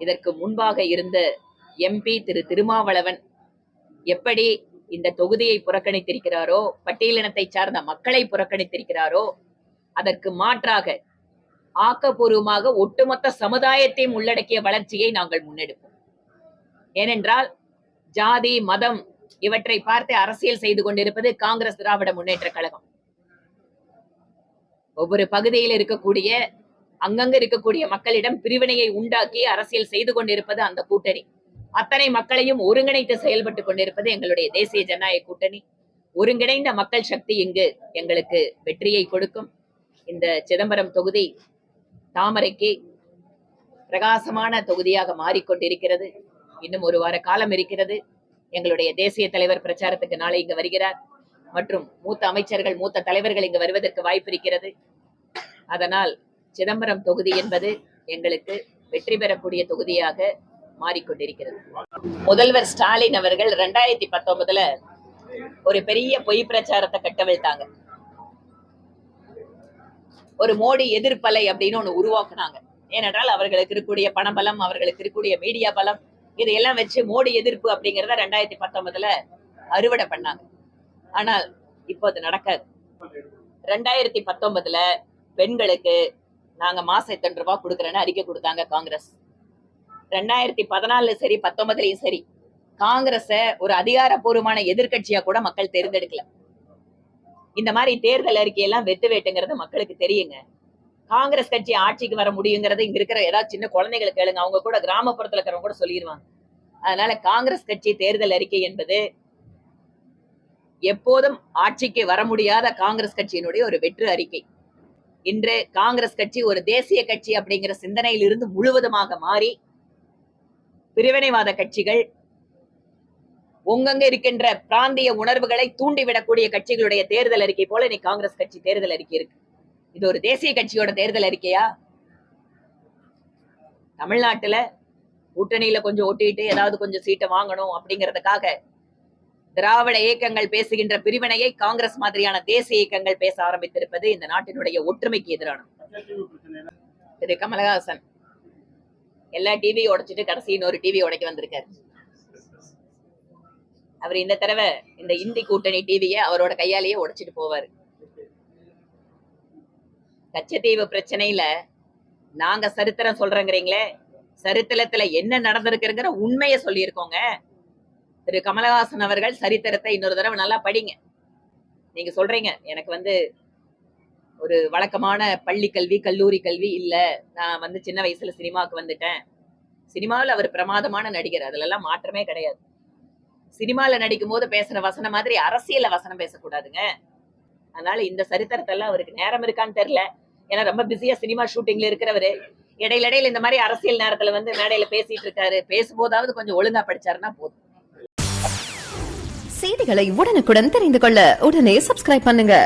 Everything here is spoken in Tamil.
இதற்கு முன்பாக இருந்த எம்பி திரு திருமாவளவன் எப்படி இந்த தொகுதியை புறக்கணித்திருக்கிறாரோ, பட்டியலினத்தை சார்ந்த மக்களை புறக்கணித்திருக்கிறாரோ, அதற்கு மாற்றாக ஆக்கப்பூர்வமாக ஒட்டுமொத்த சமுதாயத்தையும் உள்ளடக்கிய வளர்ச்சியை நாங்கள் முன்னெடுப்போம். ஏனென்றால் ஜாதி, மதம் இவற்றை பார்த்து அரசியல் செய்து கொண்டிருப்பது காங்கிரஸ் திராவிட முன்னேற்ற கழகம். ஒவ்வொரு பகுதியில் இருக்கக்கூடிய அங்கங்க இருக்கக்கூடிய மக்களிடம் பிரிவினையை உண்டாக்கி அரசியல் செய்து கொண்டிருப்பது அந்த கூட்டணி. அத்தனை மக்களையும் ஒருங்கிணைத்து செயல்பட்டு கொண்டிருப்பது எங்களுடைய தேசிய ஜனநாயக கூட்டணி. ஒருங்கிணைந்த மக்கள் சக்தி இங்கு எங்களுக்கு வெற்றியை கொடுக்கும். இந்த சிதம்பரம் தொகுதி தாமரைக்கு பிரகாசமான தொகுதியாக மாறிக்கொண்டிருக்கிறது. இன்னும் ஒரு வார காலம் இருக்கிறது. எங்களுடைய தேசிய தலைவர் பிரச்சாரத்துக்கு நாளை இங்கு வருகிறார். மற்றும் மூத்த அமைச்சர்கள், மூத்த தலைவர்கள் இங்கு வருவதற்கு வாய்ப்பு இருக்கிறது. அதனால் சிதம்பரம் தொகுதி என்பது எங்களுக்கு வெற்றி பெறக்கூடிய தொகுதியாக மாறிக்கொண்டிருக்கிறது. முதல்வர் ஸ்டாலின் அவர்கள் 2019 ஒரு பெரிய பொய் பிரச்சாரத்தை கட்டவிழ்த்தாங்க. ஒரு மோடி எதிர்ப்பலை அப்படின்னு ஒண்ணு உருவாக்குனாங்க. ஏனென்றால் அவர்களுக்கு இருக்கக்கூடிய பணபலம், அவர்களுக்கு இருக்கக்கூடிய மீடியா பலம், இதையெல்லாம் வச்சு மோடி எதிர்ப்பு அப்படிங்கிறத 2019 அறுவடை பண்ணாங்க. ஆனால் இப்போ அது நடக்காது. 2019 பெண்களுக்கு நாங்க மாசம் எத்தனை ரூபாய் கொடுக்குறேன்னு அறிக்கை கொடுத்தாங்க காங்கிரஸ். 2014 சரி, 19 சரி, காங்கிரஸ ஒரு அதிகாரப்பூர்வமான எதிர்கட்சியா கூட மக்கள் தேர்ந்தெடுக்கல. இந்த மாதிரி தேர்தல் அறிக்கையெல்லாம் வெத்து வேட்டுங்கிறது மக்களுக்கு தெரியுங்க. காங்கிரஸ் கட்சி ஆட்சிக்கு வர முடியுங்கிறது இங்க இருக்கிற ஏதாவது சின்ன குழந்தைகளுக்கு கேளுங்க, அவங்க கூட கிராமப்புறத்துல இருக்கிறவங்க கூட சொல்லிடுவாங்க. அதனால காங்கிரஸ் கட்சி தேர்தல் அறிக்கை என்பது எப்போதும் ஆட்சிக்கு வர முடியாத காங்கிரஸ் கட்சியினுடைய ஒரு வெற்று அறிக்கை. இன்று காங்கிரஸ் கட்சி ஒரு தேசிய கட்சி அப்படிங்கிற சிந்தனையில் இருந்து முழுவதுமாக மாறி பிரிவினைவாத கட்சிகள், உங்கங்க இருக்கின்ற பிராந்திய உணர்வுகளை தூண்டிவிடக்கூடிய கட்சிகளுடைய தேர்தல் அறிக்கை போல இன்னைக்கு காங்கிரஸ் கட்சி தேர்தல் அறிக்கை இருக்கு. இது ஒரு தேசிய கட்சியோட தேர்தல் அறிக்கையா? தமிழ்நாட்டுல கூட்டணியில கொஞ்சம் ஒட்டிட்டு ஏதாவது கொஞ்சம் சீட்டை வாங்கணும் அப்படிங்கிறதுக்காக திராவிட இயக்கங்கள் பேசுகின்ற பிரிவினையை காங்கிரஸ் மாதிரியான தேசிய இயக்கங்கள் பேச ஆரம்பித்திருப்பது இந்த நாட்டினுடைய ஒற்றுமைக்கு எதிரானது. திரு கமலஹாசன் எல்லா டிவியும் உடைச்சிட்டு கடைசி இன்னொரு டிவி உடைக்க வந்திருக்காரு. அவர் இந்த தடவை இந்த இந்தி கூட்டணி டிவியை அவரோட கையாலேயே உடைச்சிட்டு போவாரு. கச்சத்தீவு பிரச்சனையில நாங்க சரித்திரம் சொல்றேங்கிறீங்களே, சரித்திரத்துல என்ன நடந்திருக்குங்கிற உண்மையை சொல்லியிருக்கோங்க. திரு கமலஹாசன் அவர்கள் சரித்திரத்தை இன்னொரு தடவை நல்லா படிங்க. நீங்க சொல்றீங்க எனக்கு ஒரு வழக்கமான பள்ளி கல்வி, கல்லூரி கல்வி இல்ல, நான் சின்ன வயசுல சினிமாவுக்கு வந்துட்டேன். சினிமாவில் அவர் பிரமாதமான நடிகர், அதுல எல்லாம் மாற்றமே கிடையாது. சினிமால நடிக்கும் போது பேசுற வசனம் மாதிரி அரசியல வசனம் பேசக்கூடாதுங்க. அதனால இந்த சரித்திரத்தை எல்லாம் அவருக்கு நேரம் இருக்கான்னு தெரியல. ஏன்னா ரொம்ப பிஸியா சினிமா ஷூட்டிங்ல இருக்கிறவரு இடையில இந்த மாதிரி அரசியல் நேரத்துல மேடையில பேசிட்டு இருக்காரு. பேசும்போதாவது கொஞ்சம் ஒழுங்கா படிச்சாருன்னா போதும். செய்திகளை உடனுக்குடன் தெரிந்து கொள்ள உடனே சப்ஸ்கிரைப் பண்ணுங்க.